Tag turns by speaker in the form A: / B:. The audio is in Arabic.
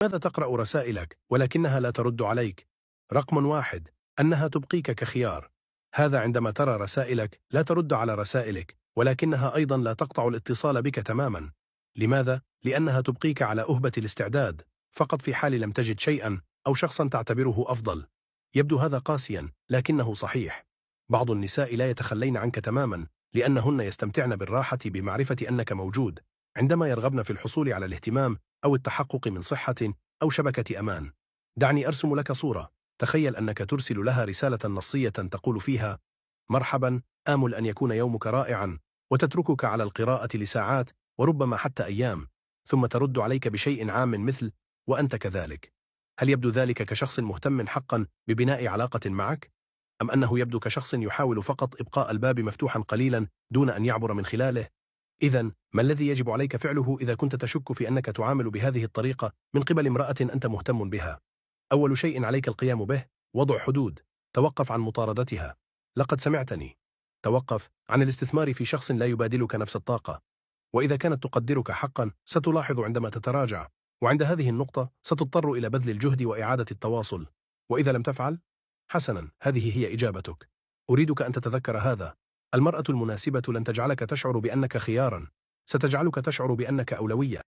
A: ماذا تقرأ رسائلك ولكنها لا ترد عليك؟ رقم 1. أنها تبقيك كخيار. هذا عندما ترى رسائلك لا ترد على رسائلك، ولكنها أيضا لا تقطع الاتصال بك تماما. لماذا؟ لأنها تبقيك على أهبة الاستعداد، فقط في حال لم تجد شيئا أو شخصا تعتبره أفضل. يبدو هذا قاسيا، لكنه صحيح. بعض النساء لا يتخلين عنك تماما لأنهن يستمتعن بالراحة بمعرفة أنك موجود، عندما يرغبن في الحصول على الاهتمام أو التحقق من صحة أو شبكة أمان. دعني أرسم لك صورة. تخيل أنك ترسل لها رسالة نصية تقول فيها: مرحبا، آمل أن يكون يومك رائعا، وتتركك على القراءة لساعات وربما حتى أيام، ثم ترد عليك بشيء عام مثل: وأنت كذلك. هل يبدو ذلك كشخص مهتم حقا ببناء علاقة معك؟ أم أنه يبدو كشخص يحاول فقط إبقاء الباب مفتوحا قليلا دون أن يعبر من خلاله؟ إذن ما الذي يجب عليك فعله إذا كنت تشك في أنك تعامل بهذه الطريقة من قبل امرأة أنت مهتم بها؟ أول شيء عليك القيام به: وضع حدود. توقف عن مطاردتها. لقد سمعتني. توقف عن الاستثمار في شخص لا يبادلك نفس الطاقة. وإذا كانت تقدرك حقا ستلاحظ عندما تتراجع، وعند هذه النقطة ستضطر إلى بذل الجهد وإعادة التواصل. وإذا لم تفعل، حسنا، هذه هي إجابتك. أريدك أن تتذكر هذا: المرأة المناسبة لن تجعلك تشعر بأنك خيارا، ستجعلك تشعر بأنك أولوية.